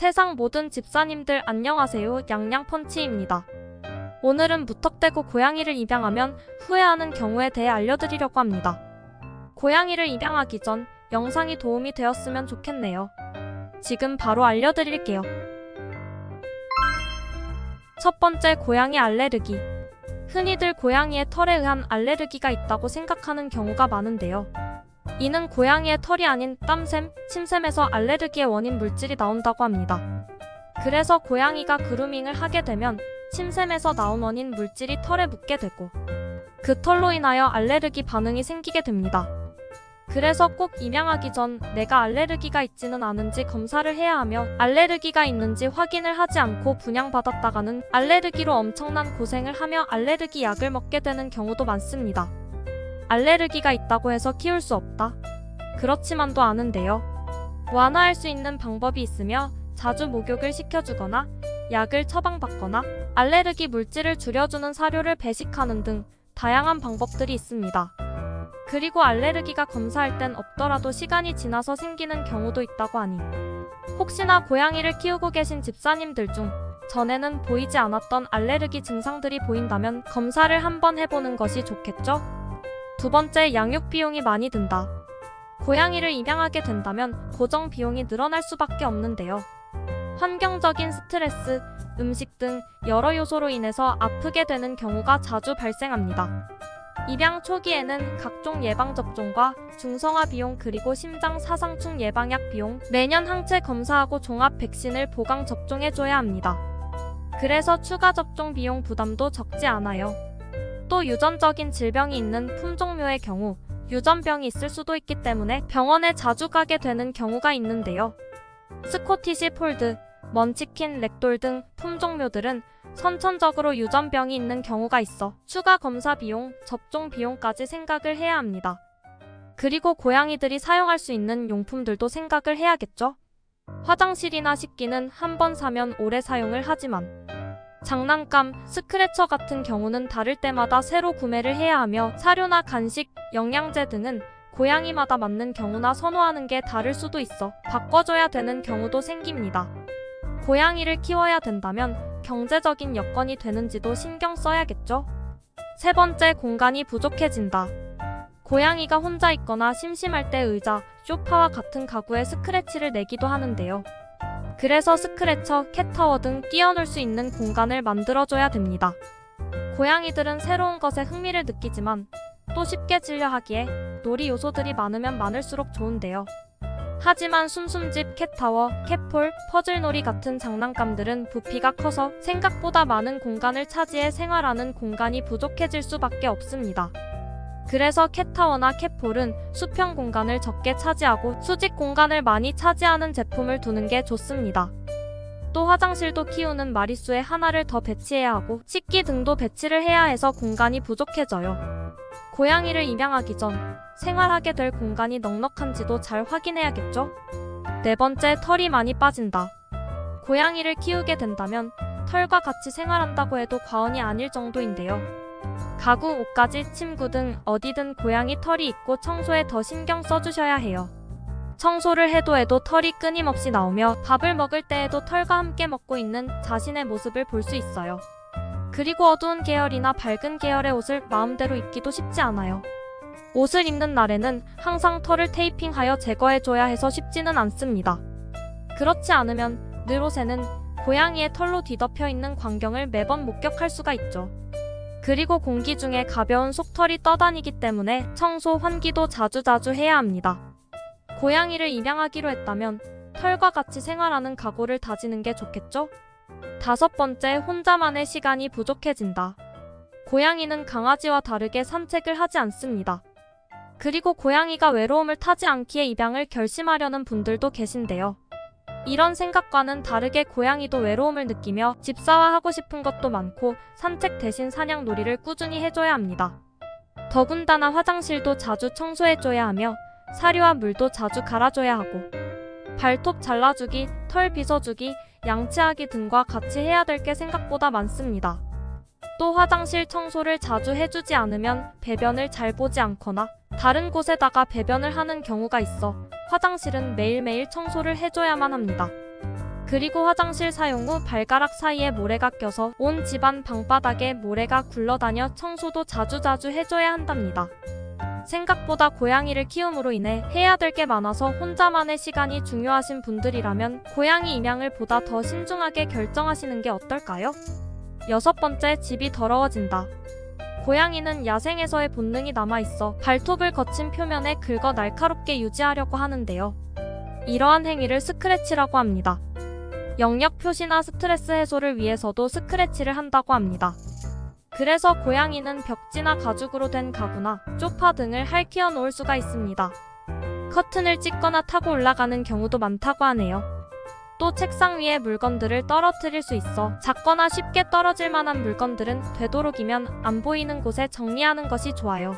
세상 모든 집사님들 안녕하세요. 냥냥펀치입니다. 오늘은 무턱대고 고양이를 입양하면 후회하는 경우에 대해 알려드리려고 합니다. 고양이를 입양하기 전 영상이 도움이 되었으면 좋겠네요. 지금 바로 알려드릴게요. 첫 번째, 고양이 알레르기. 흔히들 고양이의 털에 의한 알레르기가 있다고 생각하는 경우가 많은데요. 이는 고양이의 털이 아닌 땀샘, 침샘에서 알레르기의 원인 물질이 나온다고 합니다. 그래서 고양이가 그루밍을 하게 되면 침샘에서 나온 원인 물질이 털에 묻게 되고 그 털로 인하여 알레르기 반응이 생기게 됩니다. 그래서 꼭 입양하기 전 내가 알레르기가 있지는 않은지 검사를 해야 하며 알레르기가 있는지 확인을 하지 않고 분양받았다가는 알레르기로 엄청난 고생을 하며 알레르기 약을 먹게 되는 경우도 많습니다. 알레르기가 있다고 해서 키울 수 없다. 그렇지만도 않은데요. 완화할 수 있는 방법이 있으며 자주 목욕을 시켜주거나 약을 처방받거나 알레르기 물질을 줄여주는 사료를 배식하는 등 다양한 방법들이 있습니다. 그리고 알레르기가 검사할 땐 없더라도 시간이 지나서 생기는 경우도 있다고 하니 혹시나 고양이를 키우고 계신 집사님들 중 전에는 보이지 않았던 알레르기 증상들이 보인다면 검사를 한번 해보는 것이 좋겠죠? 두 번째, 양육 비용이 많이 든다. 고양이를 입양하게 된다면 고정 비용이 늘어날 수밖에 없는데요. 환경적인 스트레스, 음식 등 여러 요소로 인해서 아프게 되는 경우가 자주 발생합니다. 입양 초기에는 각종 예방접종과 중성화 비용 그리고 심장 사상충 예방약 비용, 매년 항체 검사하고 종합 백신을 보강 접종해줘야 합니다. 그래서 추가 접종 비용 부담도 적지 않아요. 또 유전적인 질병이 있는 품종묘의 경우 유전병이 있을 수도 있기 때문에 병원에 자주 가게 되는 경우가 있는데요. 스코티시 폴드, 먼치킨, 렉돌 등 품종묘들은 선천적으로 유전병이 있는 경우가 있어 추가 검사 비용, 접종 비용까지 생각을 해야 합니다. 그리고 고양이들이 사용할 수 있는 용품들도 생각을 해야겠죠? 화장실이나 식기는 한 번 사면 오래 사용을 하지만 장난감, 스크래처 같은 경우는 다를 때마다 새로 구매를 해야 하며 사료나 간식, 영양제 등은 고양이마다 맞는 경우나 선호하는 게 다를 수도 있어 바꿔줘야 되는 경우도 생깁니다. 고양이를 키워야 된다면 경제적인 여건이 되는지도 신경 써야겠죠? 세 번째, 공간이 부족해진다. 고양이가 혼자 있거나 심심할 때 의자, 소파와 같은 가구에 스크래치를 내기도 하는데요. 그래서 스크래처, 캣타워 등 뛰어놀 수 있는 공간을 만들어줘야 됩니다. 고양이들은 새로운 것에 흥미를 느끼지만 또 쉽게 질려하기에 놀이 요소들이 많으면 많을수록 좋은데요. 하지만 숨숨집, 캣타워, 캣폴, 퍼즐놀이 같은 장난감들은 부피가 커서 생각보다 많은 공간을 차지해 생활하는 공간이 부족해질 수밖에 없습니다. 그래서 캣타워나 캣폴은 수평 공간을 적게 차지하고 수직 공간을 많이 차지하는 제품을 두는 게 좋습니다. 또 화장실도 키우는 마리수에 하나를 더 배치해야 하고 식기 등도 배치를 해야 해서 공간이 부족해져요. 고양이를 입양하기 전 생활하게 될 공간이 넉넉한지도 잘 확인해야겠죠? 네 번째, 털이 많이 빠진다. 고양이를 키우게 된다면 털과 같이 생활한다고 해도 과언이 아닐 정도인데요. 가구, 옷가지, 침구 등 어디든 고양이 털이 있고 청소에 더 신경 써주셔야 해요. 청소를 해도 털이 끊임없이 나오며 밥을 먹을 때에도 털과 함께 먹고 있는 자신의 모습을 볼 수 있어요. 그리고 어두운 계열이나 밝은 계열의 옷을 마음대로 입기도 쉽지 않아요. 옷을 입는 날에는 항상 털을 테이핑하여 제거해줘야 해서 쉽지는 않습니다. 그렇지 않으면 늘 옷에는 고양이의 털로 뒤덮여 있는 광경을 매번 목격할 수가 있죠. 그리고 공기 중에 가벼운 속털이 떠다니기 때문에 청소, 환기도 자주자주 해야 합니다. 고양이를 입양하기로 했다면 털과 같이 생활하는 각오를 다지는 게 좋겠죠? 다섯 번째, 혼자만의 시간이 부족해진다. 고양이는 강아지와 다르게 산책을 하지 않습니다. 그리고 고양이가 외로움을 타지 않기에 입양을 결심하려는 분들도 계신데요. 이런 생각과는 다르게 고양이도 외로움을 느끼며 집사화하고 싶은 것도 많고 산책 대신 사냥놀이를 꾸준히 해줘야 합니다. 더군다나 화장실도 자주 청소해줘야 하며 사료와 물도 자주 갈아줘야 하고 발톱 잘라주기, 털 빗어주기, 양치하기 등과 같이 해야 될 게 생각보다 많습니다. 또 화장실 청소를 자주 해주지 않으면 배변을 잘 보지 않거나 다른 곳에다가 배변을 하는 경우가 있어 화장실은 매일매일 청소를 해줘야만 합니다. 그리고 화장실 사용 후 발가락 사이에 모래가 껴서 온 집안 방바닥에 모래가 굴러다녀 청소도 자주자주 해줘야 한답니다. 생각보다 고양이를 키움으로 인해 해야 될 게 많아서 혼자만의 시간이 중요하신 분들이라면 고양이 입양을 보다 더 신중하게 결정하시는 게 어떨까요? 6번째, 집이 더러워진다. 고양이는 야생에서의 본능이 남아있어 발톱을 거친 표면에 긁어 날카롭게 유지하려고 하는데요. 이러한 행위를 스크래치라고 합니다. 영역 표시나 스트레스 해소를 위해서도 스크래치를 한다고 합니다. 그래서 고양이는 벽지나 가죽으로 된 가구나 소파 등을 핥혀 놓을 수가 있습니다. 커튼을 찢거나 타고 올라가는 경우도 많다고 하네요. 또 책상 위에 물건들을 떨어뜨릴 수 있어 작거나 쉽게 떨어질 만한 물건들은 되도록이면 안 보이는 곳에 정리하는 것이 좋아요.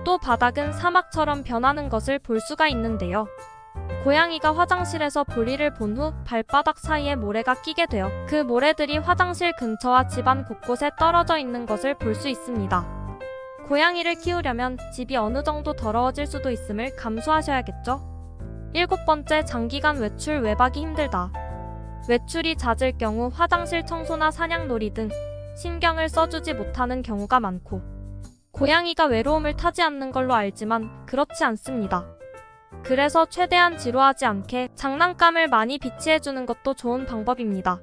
또 바닥은 사막처럼 변하는 것을 볼 수가 있는데요. 고양이가 화장실에서 볼일을 본 후 발바닥 사이에 모래가 끼게 되어 그 모래들이 화장실 근처와 집안 곳곳에 떨어져 있는 것을 볼 수 있습니다. 고양이를 키우려면 집이 어느 정도 더러워질 수도 있음을 감수하셔야겠죠? 7번째, 장기간 외출 외박이 힘들다. 외출이 잦을 경우 화장실 청소나 사냥놀이 등 신경을 써주지 못하는 경우가 많고 고양이가 외로움을 타지 않는 걸로 알지만 그렇지 않습니다. 그래서 최대한 지루하지 않게 장난감을 많이 비치해주는 것도 좋은 방법입니다.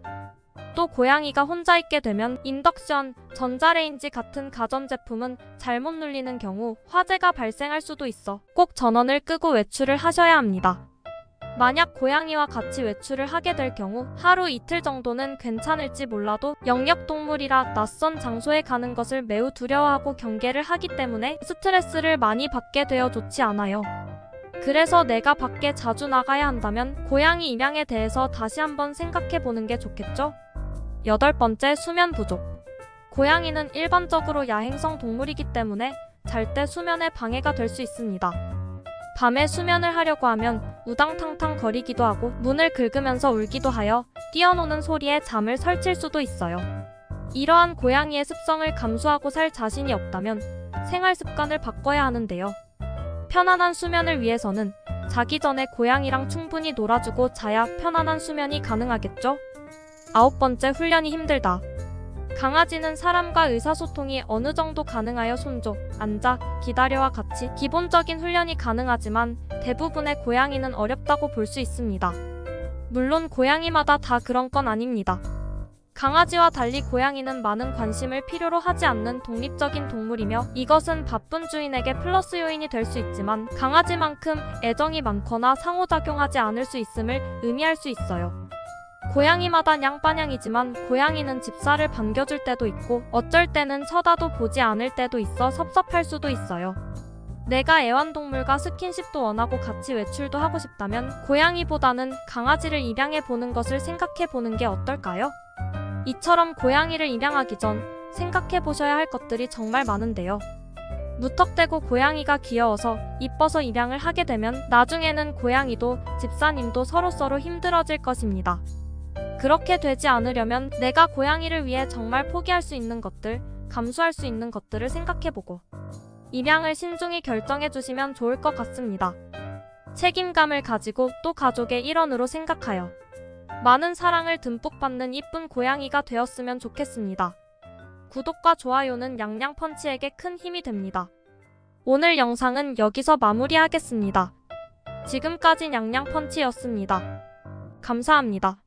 또 고양이가 혼자 있게 되면 인덕션, 전자레인지 같은 가전제품은 잘못 눌리는 경우 화재가 발생할 수도 있어 꼭 전원을 끄고 외출을 하셔야 합니다. 만약 고양이와 같이 외출을 하게 될 경우 하루 이틀 정도는 괜찮을지 몰라도 영역동물이라 낯선 장소에 가는 것을 매우 두려워하고 경계를 하기 때문에 스트레스를 많이 받게 되어 좋지 않아요. 그래서 내가 밖에 자주 나가야 한다면 고양이 입양에 대해서 다시 한번 생각해 보는 게 좋겠죠? 8번째, 수면 부족. 고양이는 일반적으로 야행성 동물이기 때문에 잘 때 수면에 방해가 될 수 있습니다. 밤에 수면을 하려고 하면 우당탕탕 거리기도 하고 문을 긁으면서 울기도 하여 뛰어노는 소리에 잠을 설칠 수도 있어요. 이러한 고양이의 습성을 감수하고 살 자신이 없다면 생활 습관을 바꿔야 하는데요. 편안한 수면을 위해서는 자기 전에 고양이랑 충분히 놀아주고 자야 편안한 수면이 가능하겠죠? 9번째, 훈련이 힘들다. 강아지는 사람과 의사소통이 어느 정도 가능하여 손줘, 앉아, 기다려와 같이 기본적인 훈련이 가능하지만 대부분의 고양이는 어렵다고 볼 수 있습니다. 물론 고양이마다 다 그런 건 아닙니다. 강아지와 달리 고양이는 많은 관심을 필요로 하지 않는 독립적인 동물이며 이것은 바쁜 주인에게 플러스 요인이 될 수 있지만 강아지만큼 애정이 많거나 상호작용하지 않을 수 있음을 의미할 수 있어요. 고양이마다 양반양이지만 고양이는 집사를 반겨줄 때도 있고 어쩔 때는 쳐다도 보지 않을 때도 있어 섭섭할 수도 있어요. 내가 애완동물과 스킨십도 원하고 같이 외출도 하고 싶다면 고양이보다는 강아지를 입양해보는 것을 생각해보는 게 어떨까요? 이처럼 고양이를 입양하기 전 생각해보셔야 할 것들이 정말 많은데요. 무턱대고 고양이가 귀여워서 이뻐서 입양을 하게 되면 나중에는 고양이도 집사님도 서로서로 힘들어질 것입니다. 그렇게 되지 않으려면 내가 고양이를 위해 정말 포기할 수 있는 것들, 감수할 수 있는 것들을 생각해보고 입양을 신중히 결정해주시면 좋을 것 같습니다. 책임감을 가지고 또 가족의 일원으로 생각하여 많은 사랑을 듬뿍 받는 이쁜 고양이가 되었으면 좋겠습니다. 구독과 좋아요는 냥냥펀치에게 큰 힘이 됩니다. 오늘 영상은 여기서 마무리하겠습니다. 지금까지 냥냥펀치였습니다. 감사합니다.